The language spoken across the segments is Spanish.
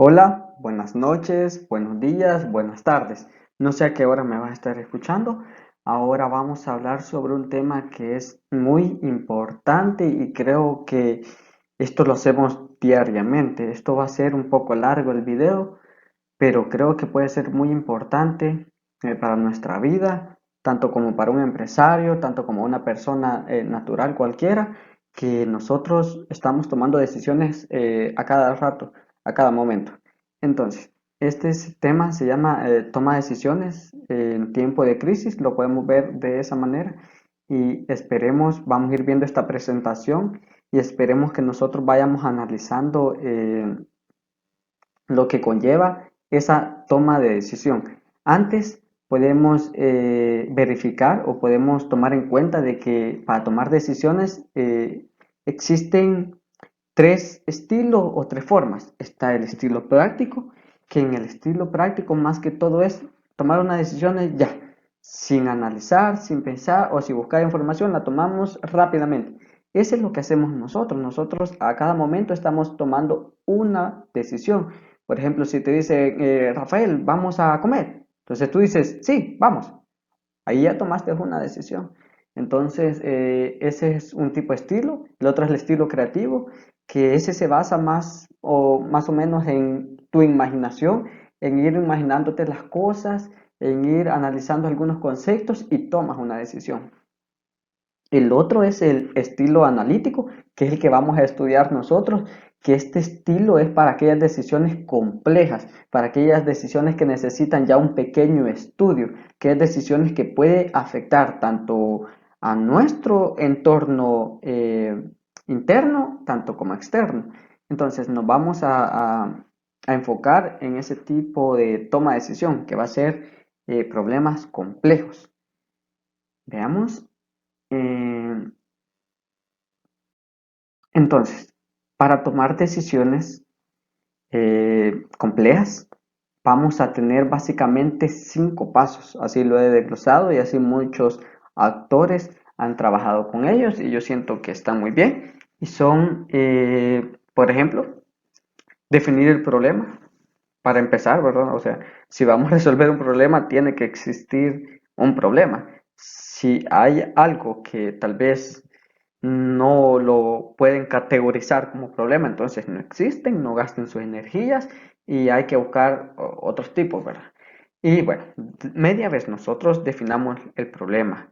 Hola, buenas noches, buenos días, buenas tardes. No sé a qué hora me vas a estar escuchando. Ahora vamos a hablar sobre un tema que es muy importante y creo que esto lo hacemos diariamente. Esto va a ser un poco largo el video, pero creo que puede ser muy importante para nuestra vida, tanto como para un empresario, tanto como una persona natural cualquiera, que nosotros estamos tomando decisiones a cada rato, a cada momento. Entonces, tema se llama toma de decisiones en tiempo de crisis, lo podemos ver de esa manera y esperemos, vamos a ir viendo esta presentación y esperemos que nosotros vayamos analizando lo que conlleva esa toma de decisión. Antes podemos verificar o podemos tomar en cuenta de que para tomar decisiones existen tres estilos o tres formas. Está el estilo práctico, que en el estilo práctico más que todo es tomar una decisión ya, sin analizar, sin pensar o sin buscar información, la tomamos rápidamente. Eso es lo que hacemos nosotros. Nosotros a cada momento estamos tomando una decisión. Por ejemplo, si te dice, Rafael, vamos a comer. Entonces tú dices, sí, vamos. Ahí ya tomaste una decisión. Entonces, ese es un tipo de estilo. El otro es el estilo creativo, que ese se basa más o menos en tu imaginación, en ir imaginándote las cosas, en ir analizando algunos conceptos y tomas una decisión. El otro es el estilo analítico, que es el que vamos a estudiar nosotros, que este estilo es para aquellas decisiones complejas, para aquellas decisiones que necesitan ya un pequeño estudio, que es decisiones que puede afectar tanto a nuestro entorno interno, tanto como externo. Entonces nos vamos a enfocar en ese tipo de toma de decisión, que va a ser problemas complejos. Veamos. eh, Entonces, para tomar decisiones complejas, vamos a tener básicamente cinco pasos. Así lo he desglosado y así muchos actores han trabajado con ellos y yo siento que están muy bien. Y son, por ejemplo, definir el problema para empezar, ¿verdad? O sea, si vamos a resolver un problema, tiene que existir un problema. Si hay algo que tal vez no lo pueden categorizar como problema, entonces no existen, no gasten sus energías y hay que buscar otros tipos, ¿verdad? Y bueno, media vez nosotros definamos el problema,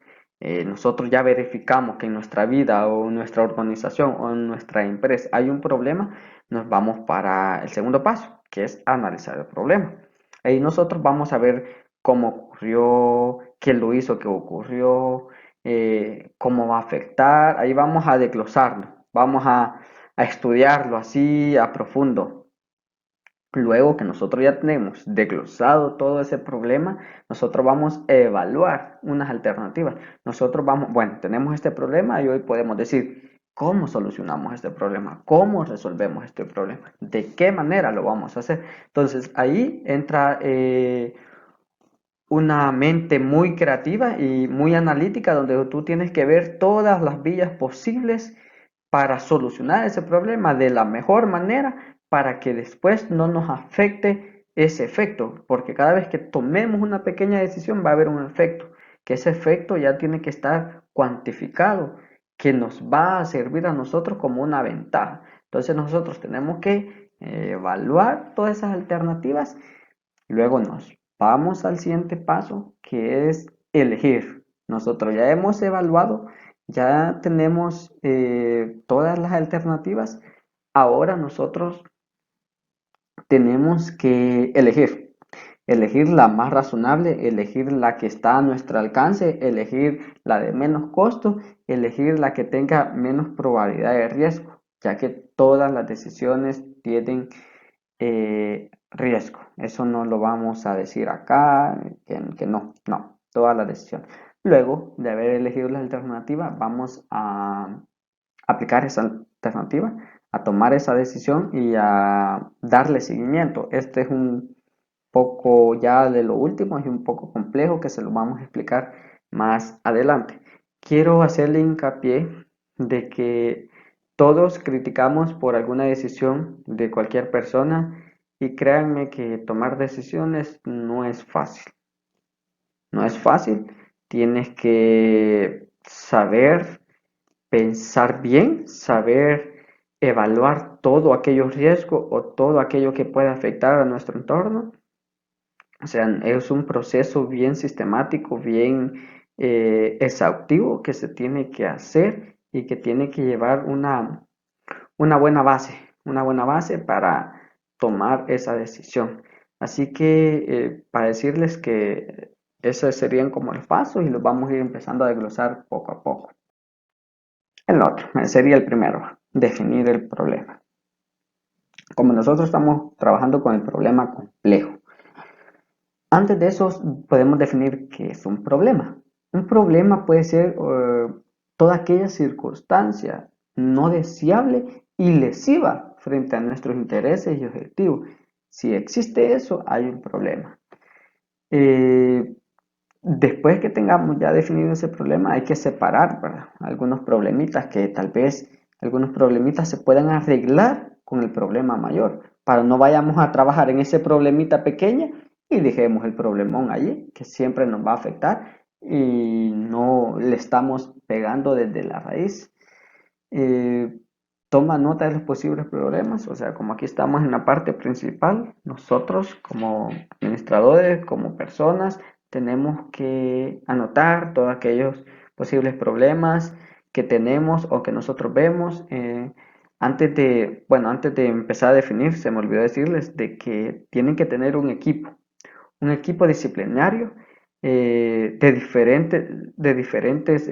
nosotros ya verificamos que en nuestra vida o en nuestra organización o en nuestra empresa hay un problema, nos vamos para el segundo paso, que es analizar el problema. Ahí nosotros vamos a ver cómo ocurrió, qué lo hizo que ocurrió, cómo va a afectar. Ahí vamos a desglosarlo, vamos a estudiarlo así a profundo. Luego que nosotros ya tenemos desglosado todo ese problema, nosotros vamos a evaluar unas alternativas. Nosotros vamos, bueno, tenemos este problema y hoy podemos decir, ¿cómo solucionamos este problema? ¿Cómo resolvemos este problema? ¿De qué manera lo vamos a hacer? Entonces ahí entra una mente muy creativa y muy analítica donde tú tienes que ver todas las vías posibles para solucionar ese problema de la mejor manera para que después no nos afecte ese efecto, porque cada vez que tomemos una pequeña decisión va a haber un efecto, que ese efecto ya tiene que estar cuantificado, que nos va a servir a nosotros como una ventaja. Entonces nosotros tenemos que evaluar todas esas alternativas. Luego nos vamos al siguiente paso, que es elegir. Nosotros ya hemos evaluado, ya tenemos todas las alternativas. Ahora nosotros tenemos que elegir. Elegir la más razonable, elegir la que está a nuestro alcance, elegir la de menos costo, elegir la que tenga menos probabilidad de riesgo, ya que todas las decisiones tienen riesgo. Eso no lo vamos a decir acá, que no, no, toda la decisión. Luego de haber elegido la alternativa, vamos a aplicar esa alternativa, a tomar esa decisión y a darle seguimiento. Este es un poco ya de lo último, es un poco complejo que se lo vamos a explicar más adelante. Quiero hacerle hincapié de que todos criticamos por alguna decisión de cualquier persona Y créanme que tomar decisiones no es fácil. No es fácil. Tienes que saber pensar bien, saber evaluar todo aquello riesgo o todo aquello que puede afectar a nuestro entorno. O sea, es un proceso bien sistemático, bien exhaustivo que se tiene que hacer y que tiene que llevar una buena base para tomar esa decisión. Así que para decirles que esos serían como los pasos y los vamos a ir empezando a desglosar poco a poco. El otro sería el primero, definir el problema. Como nosotros estamos trabajando con el problema complejo, antes de eso podemos definir qué es un problema. Un problema puede ser toda aquella circunstancia no deseable y lesiva frente a nuestros intereses y objetivos. Si existe eso, hay un problema. Eh, Después que tengamos ya definido ese problema, hay que separar, ¿verdad? Algunos problemitas que tal vez algunos problemitas se puedan arreglar con el problema mayor, para no vayamos a trabajar en ese problemita pequeño y dejemos el problemón allí, que siempre nos va a afectar y no le estamos pegando desde la raíz. Eh, Toma nota de los posibles problemas, o sea, como aquí estamos en la parte principal, nosotros como administradores, como personas, tenemos que anotar todos aquellos posibles problemas que tenemos o que nosotros vemos. Antes de empezar a definir, se me olvidó decirles de que tienen que tener un equipo disciplinario de diferentes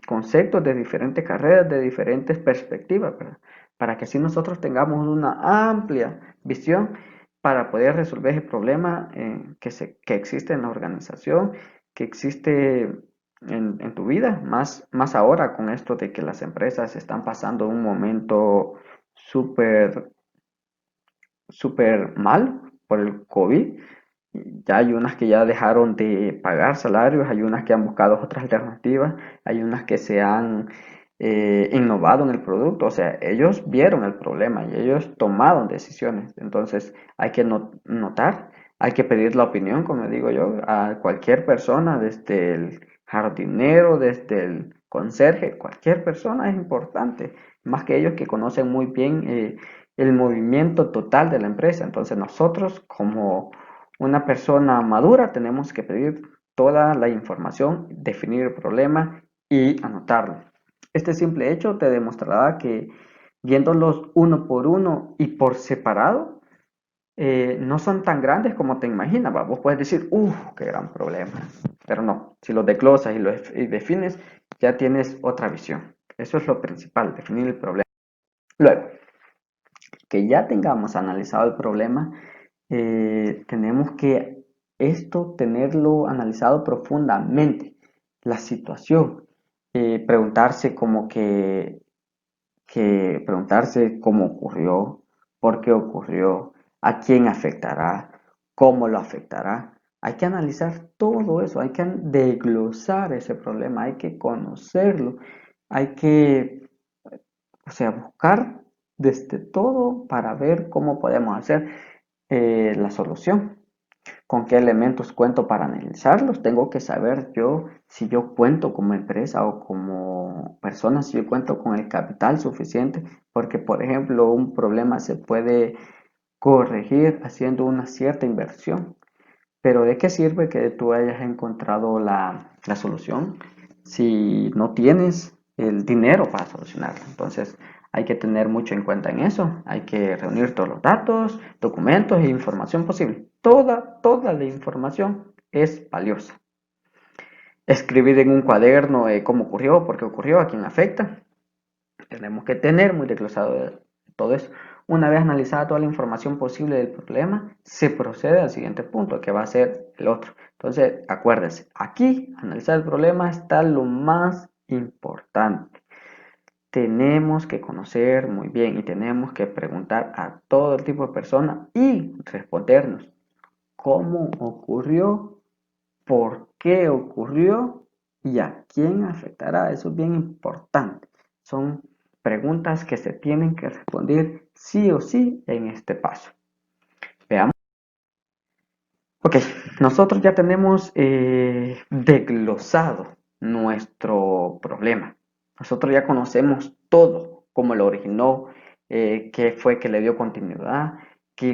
conceptos, de diferentes carreras, de diferentes perspectivas, ¿verdad? Para que así nosotros tengamos una amplia visión para poder resolver el problema que existe en la organización, que existe en tu vida, más ahora con esto de que las empresas están pasando un momento súper súper mal por el COVID. Ya hay unas que ya dejaron de pagar salarios, hay unas que han buscado otras alternativas, hay unas que se han innovado en el producto, o sea, ellos vieron el problema y ellos tomaron decisiones. Entonces hay que notar, hay que pedir la opinión, como digo yo, a cualquier persona, desde el jardinero, desde el conserje, cualquier persona es importante, más que ellos que conocen muy bien el movimiento total de la empresa. Entonces nosotros como una persona madura tenemos que pedir toda la información, definir el problema y anotarlo. Este simple hecho te demostrará que viéndolos uno por uno y por separado, no son tan grandes como te imaginas. ¿Va? Vos puedes decir, qué gran problema. Pero no, si los desglosas y defines, ya tienes otra visión. Eso es lo principal, definir el problema. Luego, que ya tengamos analizado el problema, tenemos que esto tenerlo analizado profundamente, la situación, preguntarse como que preguntarse cómo ocurrió, por qué ocurrió, a quién afectará, cómo lo afectará. Hay que analizar todo eso, hay que desglosar ese problema, hay que conocerlo, hay que, o sea, buscar desde todo para ver cómo podemos hacer la solución. ¿Con qué elementos cuento para analizarlos? Tengo que saber yo si yo cuento como empresa o como persona, si yo cuento con el capital suficiente, porque por ejemplo un problema se puede corregir haciendo una cierta inversión, pero ¿de qué sirve que tú hayas encontrado la solución si no tienes el dinero para solucionarla? Entonces hay que tener mucho en cuenta en eso. Hay que reunir todos los datos, documentos e información posible. Toda la información es valiosa. Escribir en un cuaderno cómo ocurrió, por qué ocurrió, a quién afecta. Tenemos que tener muy desglosado todo eso. Una vez analizada toda la información posible del problema, se procede al siguiente punto, que va a ser el otro. Entonces, acuérdense, aquí, analizar el problema está lo más importante. Tenemos que conocer muy bien y tenemos que preguntar a todo el tipo de personas y respondernos cómo ocurrió, por qué ocurrió y a quién afectará. Eso es bien importante. Son preguntas que se tienen que responder sí o sí en este paso. Ok, nosotros ya tenemos desglosado nuestro problema. Nosotros ya conocemos todo, cómo lo originó, qué fue que le dio continuidad,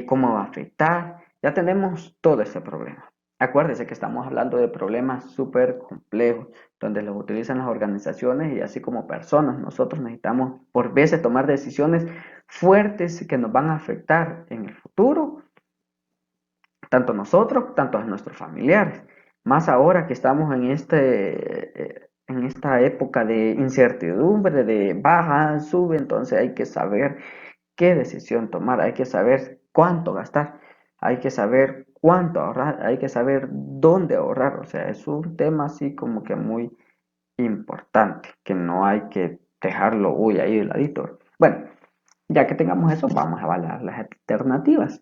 cómo va a afectar. Ya tenemos todo ese problema. Acuérdese que estamos hablando de problemas súper complejos, donde los utilizan las organizaciones y así como personas. Nosotros necesitamos por veces tomar decisiones fuertes que nos van a afectar en el futuro tanto nosotros, tanto a nuestros familiares. Más ahora que estamos en esta época de incertidumbre, de baja, sube, entonces hay que saber qué decisión tomar, hay que saber cuánto gastar, hay que saber cuánto ahorrar, hay que saber dónde ahorrar. O sea, es un tema así como que muy importante, que no hay que dejarlo ahí de ladito. Bueno, ya que tengamos eso, vamos a evaluar las alternativas.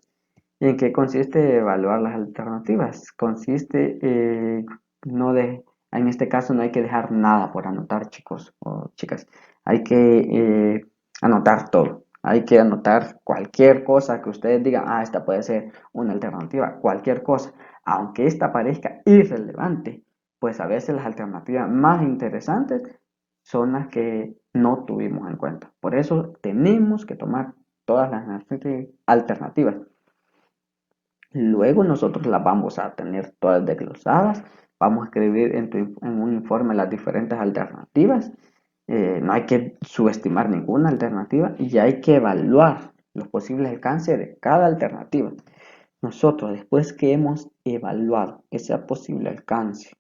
¿Y en qué consiste evaluar las alternativas? Consiste no de, en este caso no hay que dejar nada por anotar, chicos o chicas. Hay que anotar todo. Hay que anotar cualquier cosa que ustedes digan, ah, esta puede ser una alternativa, cualquier cosa. Aunque esta parezca irrelevante, pues a veces las alternativas más interesantes son las que no tuvimos en cuenta. Por eso tenemos que tomar todas las alternativas. Luego nosotros las vamos a tener todas desglosadas, vamos a escribir en un informe las diferentes alternativas. No hay que subestimar ninguna alternativa y hay que evaluar los posibles alcances de cada alternativa. Nosotros, después que hemos evaluado ese posible alcance,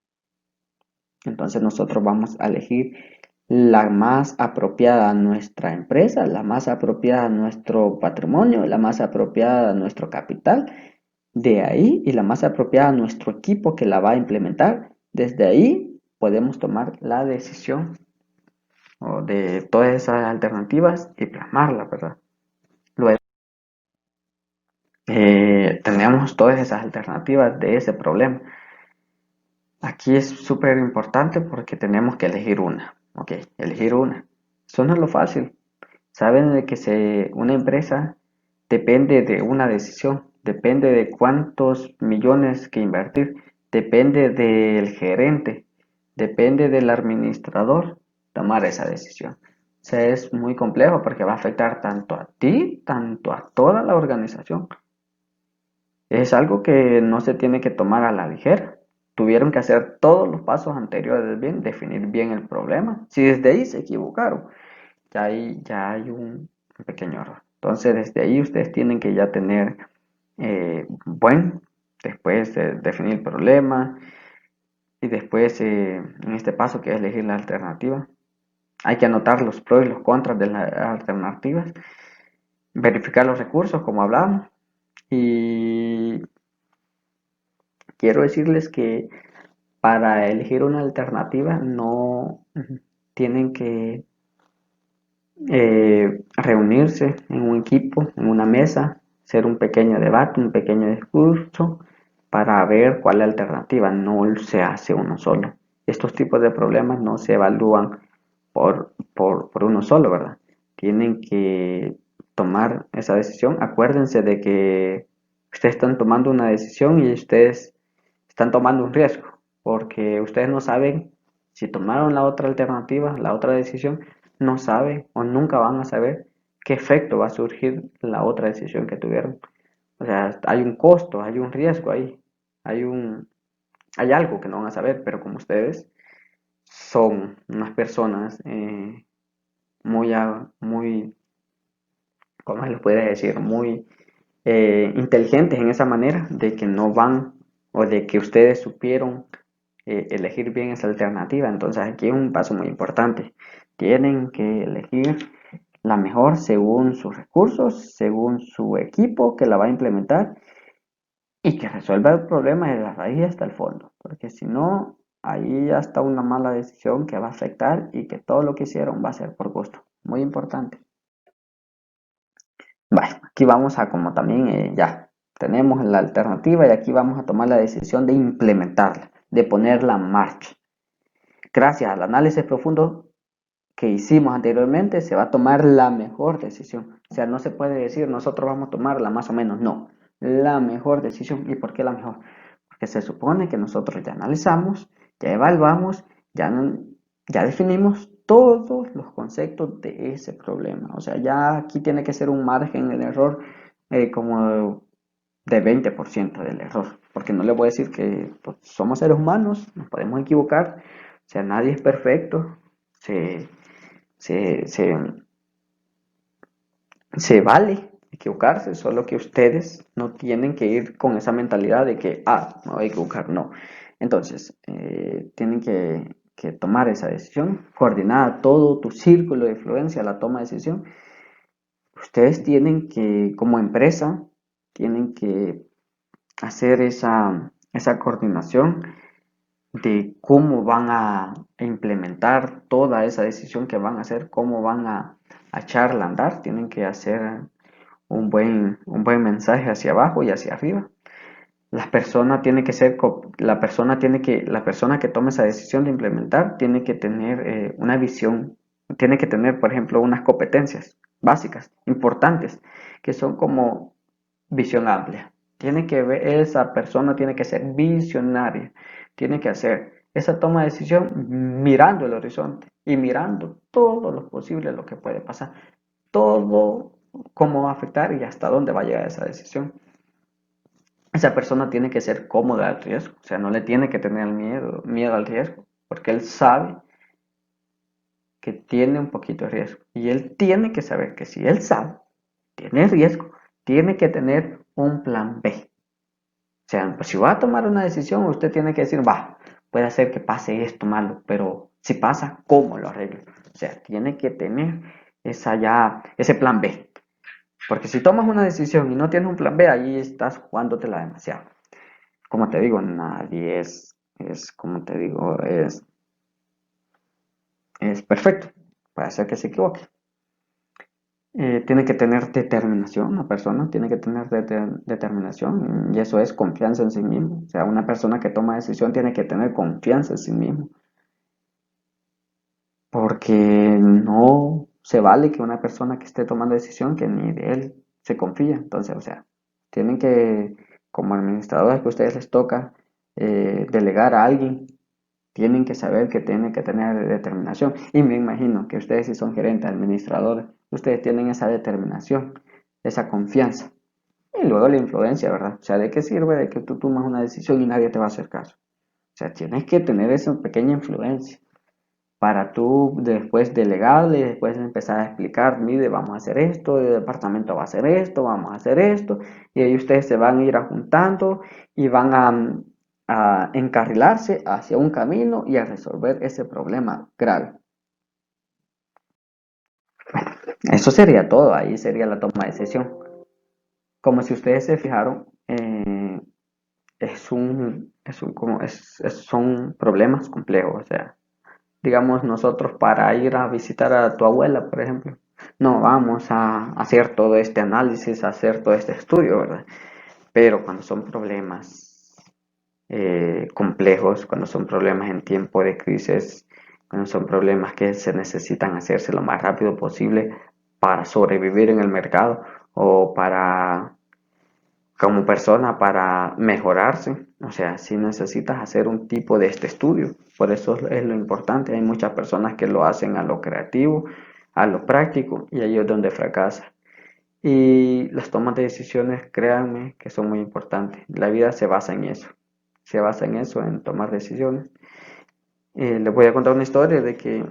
entonces nosotros vamos a elegir la más apropiada a nuestra empresa, la más apropiada a nuestro patrimonio, la más apropiada a nuestro capital. De ahí, y la más apropiada a nuestro equipo que la va a implementar, desde ahí podemos tomar la decisión de todas esas alternativas y plasmarla, ¿verdad? Luego, tenemos todas esas alternativas de ese problema. Aquí es súper importante porque tenemos que elegir una, ¿ok? Elegir una. Eso no es lo fácil. Saben de que una empresa depende de una decisión, depende de cuántos millones que invertir, depende del gerente, depende del administrador tomar esa decisión. O sea, es muy complejo porque va a afectar tanto a ti, tanto a toda la organización. Es algo que no se tiene que tomar a la ligera. Tuvieron que hacer todos los pasos anteriores bien, definir bien el problema. Si desde ahí se equivocaron, ya hay un pequeño error. Entonces, desde ahí ustedes tienen que ya tener, después de definir el problema y después en este paso que es elegir la alternativa, hay que anotar los pros y los contras de las alternativas, verificar los recursos como hablamos y quiero decirles que para elegir una alternativa no tienen que reunirse en un equipo, en una mesa, hacer un pequeño debate, un pequeño discurso para ver cuál es la alternativa. No se hace uno solo. Estos tipos de problemas no se evalúan por uno solo, ¿verdad? Tienen que tomar esa decisión. Acuérdense de que ustedes están tomando una decisión y ustedes están tomando un riesgo, porque ustedes no saben si tomaron la otra alternativa, la otra decisión, no saben o nunca van a saber qué efecto va a surgir la otra decisión que tuvieron. O sea, hay un costo, hay un riesgo ahí, hay algo que no van a saber, pero como ustedes son unas personas muy, ¿cómo se les puede decir? Muy inteligentes en esa manera de que no van o de que ustedes supieron elegir bien esa alternativa. Entonces aquí es un paso muy importante. Tienen que elegir la mejor según sus recursos, según su equipo que la va a implementar y que resuelva el problema de la raíz hasta el fondo. Porque si no, ahí ya está una mala decisión que va a afectar y que todo lo que hicieron va a ser por gusto. Muy importante. Bueno, aquí vamos a como también ya tenemos la alternativa y aquí vamos a tomar la decisión de implementarla, de ponerla en marcha. Gracias al análisis profundo que hicimos anteriormente, se va a tomar la mejor decisión. O sea, no se puede decir nosotros vamos a tomarla más o menos, no. La mejor decisión. ¿Y por qué la mejor? que se supone que nosotros ya analizamos, ya evaluamos, ya, ya definimos todos los conceptos de ese problema. O sea, ya aquí tiene que ser un margen de error como de 20% del error, porque no le voy a decir que pues, somos seres humanos, nos podemos equivocar, o sea, nadie es perfecto, se, se, se, se vale equivocarse, solo que ustedes no tienen que ir con esa mentalidad de que, me voy a equivocar, no. Entonces, tienen que tomar esa decisión, coordinar todo tu círculo de influencia a la toma de decisión. Ustedes tienen que, como empresa, tienen que hacer esa coordinación de cómo van a implementar toda esa decisión que van a hacer, cómo van a echarla a andar. Tienen que hacer un buen mensaje hacia abajo y hacia arriba. La persona tiene que ser, la persona que tome esa decisión de implementar tiene que tener una visión, tiene que tener, por ejemplo, unas competencias básicas, importantes, que son como visión amplia. Tiene que ver, esa persona tiene que ser visionaria, tiene que hacer esa toma de decisión mirando el horizonte y mirando todo lo posible, lo que puede pasar, todo cómo va a afectar y hasta dónde va a llegar esa decisión. Esa persona tiene que ser cómoda al riesgo, o sea, no le tiene que tener miedo al riesgo, porque él sabe que tiene un poquito de riesgo y él tiene que saber que si él sabe, tiene riesgo, tiene que tener un plan B. O sea, pues si va a tomar una decisión, usted tiene que decir, puede ser que pase esto malo, pero si pasa, ¿cómo lo arreglo? O sea, tiene que tener ese plan B. Porque si tomas una decisión y no tienes un plan B, ahí estás jugándotela demasiado. Como te digo, nadie como te digo, es perfecto. Puede ser que se equivoque. Tiene que tener determinación, una persona tiene que tener determinación y eso es confianza en sí mismo. O sea, una persona que toma decisión tiene que tener confianza en sí mismo, porque no se vale que una persona que esté tomando decisión que ni de él se confía. Entonces, o sea, tienen que, como administradores que a ustedes les toca delegar a alguien, tienen que saber que tienen que tener determinación. Y me imagino que ustedes si son gerentes, administradores, ustedes tienen esa determinación, esa confianza. Y luego la influencia, ¿verdad? O sea, ¿de qué sirve de que tú tomas una decisión y nadie te va a hacer caso? O sea, tienes que tener esa pequeña influencia para tú después delegarle, después empezar a explicar, mire, vamos a hacer esto, el departamento va a hacer esto, vamos a hacer esto, y ahí ustedes se van a ir juntando y van a encarrilarse hacia un camino y a resolver ese problema grave. Bueno, eso sería todo, ahí sería la toma de decisión. Como si ustedes se fijaron, son problemas complejos, o sea, digamos nosotros para ir a visitar a tu abuela, por ejemplo, no vamos a hacer todo este análisis, a hacer todo este estudio, ¿verdad? Pero cuando son problemas complejos, cuando son problemas en tiempo de crisis, cuando son problemas que se necesitan hacerse lo más rápido posible para sobrevivir en el mercado o para como persona para mejorarse. O sea, si necesitas hacer un tipo de este estudio, por eso es lo importante. Hay muchas personas que lo hacen a lo creativo, a lo práctico, y ahí es donde fracasa. Y las tomas de decisiones, créanme, que son muy importantes. La vida se basa en eso. Se basa en eso, en tomar decisiones. Les voy a contar una historia de que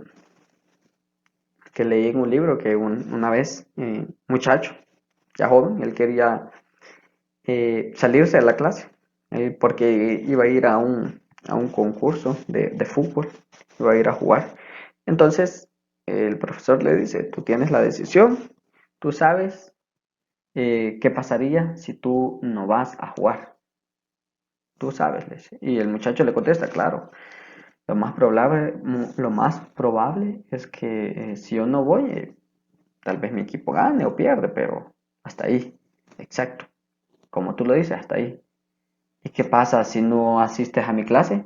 leí en un libro que una vez, muchacho, ya joven, él quería salirse de la clase, porque iba a ir a un concurso de fútbol, iba a ir a jugar. Entonces el profesor le dice, tú tienes la decisión, tú sabes qué pasaría si tú no vas a jugar, tú sabes, le dice. Y el muchacho le contesta, claro, lo más probable es que si yo no voy, tal vez mi equipo gane o pierde, pero hasta ahí, exacto, como tú lo dices, hasta ahí. ¿Y qué pasa si no asistes a mi clase?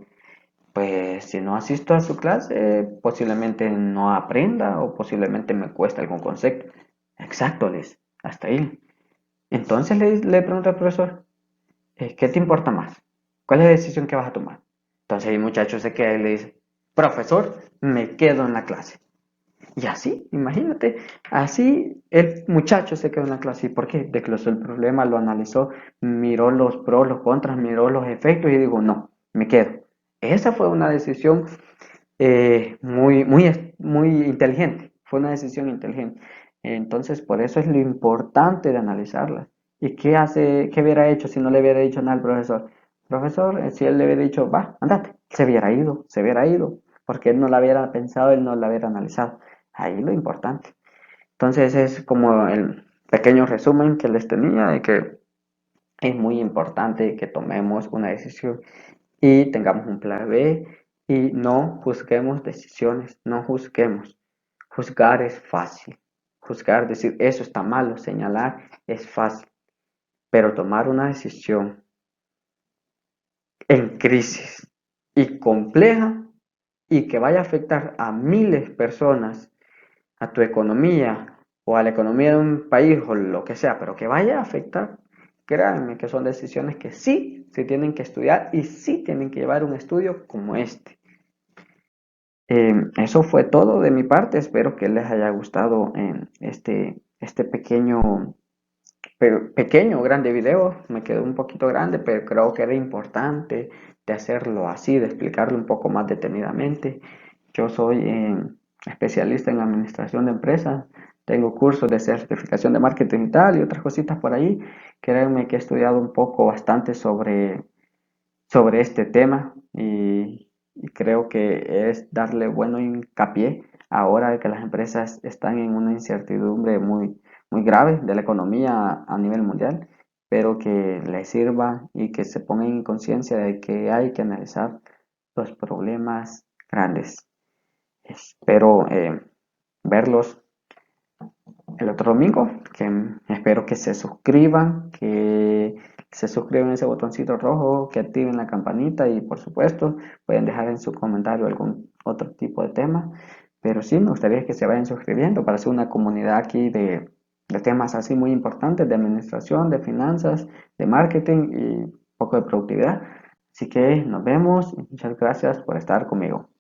Pues si no asisto a su clase, posiblemente no aprenda o posiblemente me cueste algún concepto. Exacto, Liz, hasta ahí. Entonces le pregunta al profesor, ¿qué te importa más? ¿Cuál es la decisión que vas a tomar? Entonces el muchacho se queda y le dice, profesor, me quedo en la clase. Y así, imagínate, así el muchacho se quedó en la clase. ¿Y por qué? Desglosó el problema, lo analizó, miró los pros, los contras, miró los efectos y dijo, no, me quedo. Esa fue una decisión muy inteligente, fue una decisión inteligente. Entonces, por eso es lo importante de analizarla. ¿Y qué hubiera hecho si no le hubiera dicho nada al profesor? Profesor, si él le hubiera dicho, va, andate, se hubiera ido, porque él no la hubiera pensado, él no la hubiera analizado. Ahí lo importante. Entonces, es como el pequeño resumen que les tenía de que es muy importante que tomemos una decisión y tengamos un plan B y no juzguemos decisiones, no juzguemos. Juzgar es fácil. Juzgar, decir eso está malo, señalar es fácil, pero tomar una decisión en crisis y compleja y que vaya a afectar a miles de personas, a tu economía o a la economía de un país o lo que sea, pero que vaya a afectar, créanme que son decisiones que sí se tienen que estudiar y sí tienen que llevar un estudio como este. Eso fue todo de mi parte. Espero que les haya gustado este pequeño, grande video. Me quedó un poquito grande, pero creo que era importante de hacerlo así, de explicarlo un poco más detenidamente. Yo soy especialista en administración de empresas. Tengo cursos de certificación de marketing y tal y otras cositas por ahí. Créanme que he estudiado un poco bastante sobre este tema y creo que es darle bueno hincapié ahora que las empresas están en una incertidumbre muy grave de la economía a nivel mundial, pero que les sirva y que se pongan en conciencia de que hay que analizar los problemas grandes. Espero verlos el otro domingo, que espero que se suscriban a ese botoncito rojo, que activen la campanita y por supuesto pueden dejar en su comentario algún otro tipo de tema, pero sí me gustaría que se vayan suscribiendo para hacer una comunidad aquí de temas así muy importantes de administración, de finanzas, de marketing y un poco de productividad. Así que nos vemos y muchas gracias por estar conmigo.